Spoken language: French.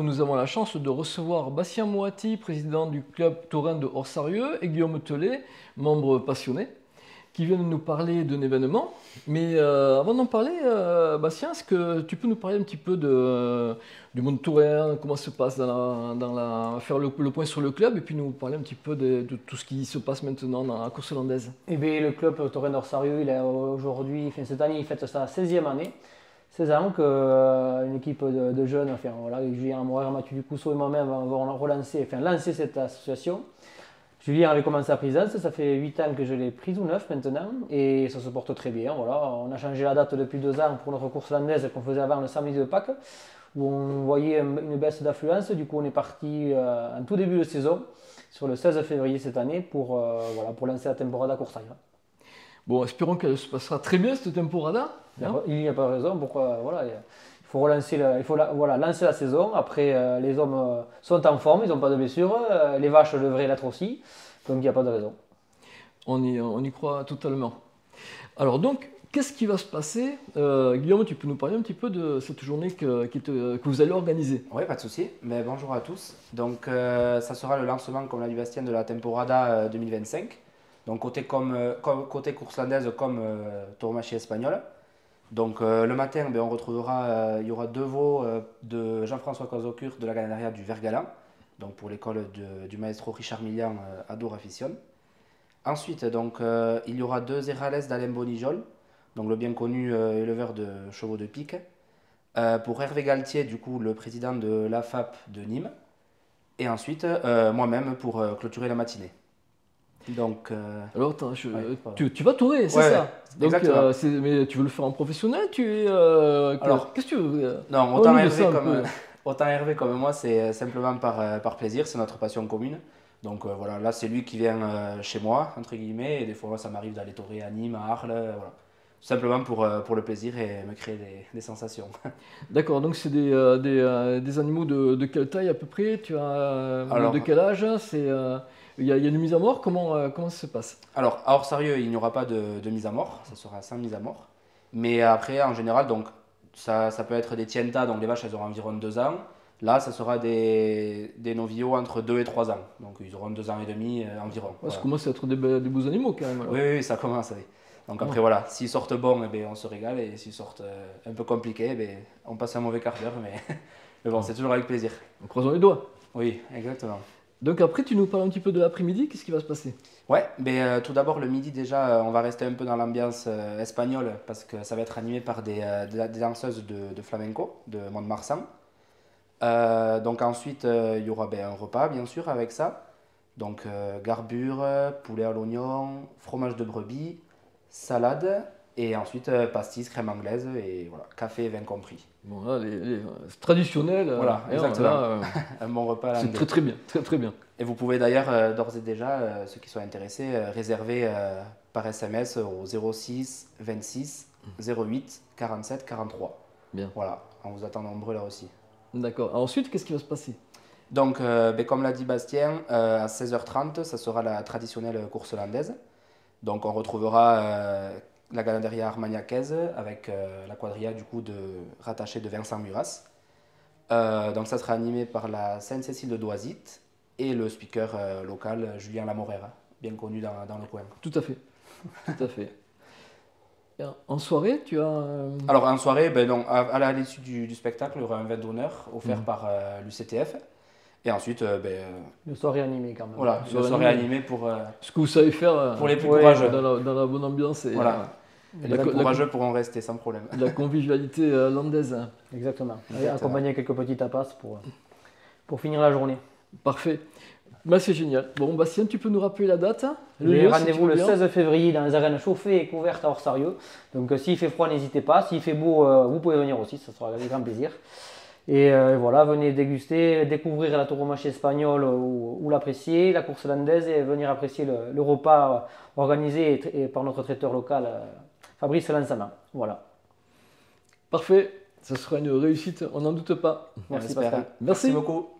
Nous avons la chance de recevoir Bastien Moati, président du club taurin de Orsarieux, et Guillaume Telet, membre passionné, qui viennent nous parler d'un événement. Mais avant d'en parler, Bastien, est-ce que tu peux nous parler un petit peu du monde taurin, comment ça se passe faire le point sur le club, et puis nous parler un petit peu de tout ce qui se passe maintenant dans la course landaise? Eh bien, le club taurin d'Orsarieux, il a aujourd'hui, cette année, il fête sa 16e année. 16 ans qu'une équipe de jeunes, enfin voilà, Julien Amorer, Mathieu Ducousseau et moi-même avons lancé cette association. Julien avait commencé à Prisance, ça fait 8 ans que je l'ai prise ou 9 maintenant, et ça se porte très bien. Voilà. On a changé la date depuis 2 ans pour notre course landaise qu'on faisait avant le samedi de Pâques, où on voyait une baisse d'affluence. Du coup, on est parti en tout début de saison, sur le 16 février cette année, pour lancer la Temporada Coursaille. Bon, espérons qu'elle se passera très bien cette temporada. Il n'y a pas de raison. Pourquoi voilà, il faut relancer, lancer la saison. Après, les hommes sont en forme, ils n'ont pas de blessures. Les vaches devraient l'être aussi. Donc il n'y a pas de raison. On y croit totalement. Alors donc, qu'est-ce qui va se passer? Guillaume, tu peux nous parler un petit peu de cette journée que vous allez organiser? Oui, pas de souci. Mais bonjour à tous. Donc ça sera le lancement, comme l'a dit Bastien, de la Temporada 2025. Donc côté course landaise comme tauromachie espagnole. Donc le matin, on retrouvera, il y aura 2 veaux de Jean-François Cazocur de la ganaderia du Vergalan, donc pour l'école du maestro Richard Millian à Dour-Afición. Ensuite, donc, il y aura 2 Hérales d'Alain Bonijol, donc le bien connu éleveur de chevaux de pique. Pour Hervé Galtier, du coup, le président de l'AFAP de Nîmes. Et ensuite, moi-même pour clôturer la matinée. Donc, alors attends, tu vas tourer, c'est ça? Donc, mais tu veux le faire en professionnel? Alors, qu'est-ce que tu veux? Non, autant Hervé comme moi, c'est simplement par plaisir, c'est notre passion commune. Donc voilà, là c'est lui qui vient chez moi, entre guillemets, et des fois ça m'arrive d'aller tourer à Nîmes, à Arles, voilà. Simplement pour le plaisir et me créer des sensations. D'accord, donc c'est des animaux de quelle taille à peu près? De quel âge? Il y a une mise à mort, comment ça se passe? Alors, à Orsarieux, il n'y aura pas de mise à mort, ça sera sans mise à mort. Mais après, en général, donc, ça peut être des tientas, donc les vaches, elles auront environ 2 ans. Là, ça sera des novillos entre 2 et 3 ans. Donc, ils auront 2 ans et demi environ. Ouais, ça commence à être des beaux animaux quand même. Alors. Oui, ça commence, oui. Donc après, voilà, s'ils sortent bons, on se régale. Et s'ils sortent un peu compliqués, on passe un mauvais quart d'heure. Mais bon, c'est toujours avec plaisir. En croisant les doigts. Oui, exactement. Donc après, tu nous parles un petit peu de l'après-midi, qu'est-ce qui va se passer? Ouais, tout d'abord le midi déjà, on va rester un peu dans l'ambiance espagnole parce que ça va être animé par des danseuses de flamenco de Mont-de-Marsan. Donc ensuite, il y aura un repas bien sûr avec ça. Donc garbure, poulet à l'oignon, fromage de brebis, salade et ensuite pastis, crème anglaise et voilà, café et vin compris. Bon là, c'est traditionnel. Voilà, exactement. Un bon repas à l'anglais. C'est très bien, très bien. Et vous pouvez d'ailleurs, d'ores et déjà, ceux qui sont intéressés, réserver par SMS au 06 26 08 47 43. Bien. Voilà, on vous attend nombreux là aussi. D'accord. Ensuite, qu'est-ce qui va se passer? Donc, comme l'a dit Bastien, à 16h30, ça sera la traditionnelle course landaise. Donc, on retrouvera la ganaderia armagnacaise avec la quadrilla du coup rattachée de Vincent Muras. Donc, ça sera animé par la Sainte-Cécile de Doisite et le speaker local Julien Lamorera, bien connu dans le coin. Tout à fait, tout à fait. En soirée, tu as... Alors en soirée, à l'issue du spectacle, il y aura un vin d'honneur offert par l'UCTF. Et ensuite, une soirée animée quand même. Voilà, une soirée animée pour... ce que vous savez faire pour les plus courageux. Dans la bonne ambiance. Et, voilà. Les plus courageux pourront rester sans problème. La convivialité landaise. Exactement. Accompagner quelques petits tapas pour finir la journée. Parfait. C'est génial. Bon, Bastien, tu peux nous rappeler la date? Rendez-vous le 16 février dans les arènes chauffées et couvertes à Orsarieux. Donc s'il fait froid, n'hésitez pas. S'il fait beau, vous pouvez venir aussi, ça sera avec grand plaisir. Et voilà, venez déguster, découvrir la tauromachie espagnole ou l'apprécier, la course landaise et venir apprécier le repas organisé par notre traiteur local, Fabrice Lansana. Voilà. Parfait, ça sera une réussite, on n'en doute pas. Merci Pascal. Merci beaucoup.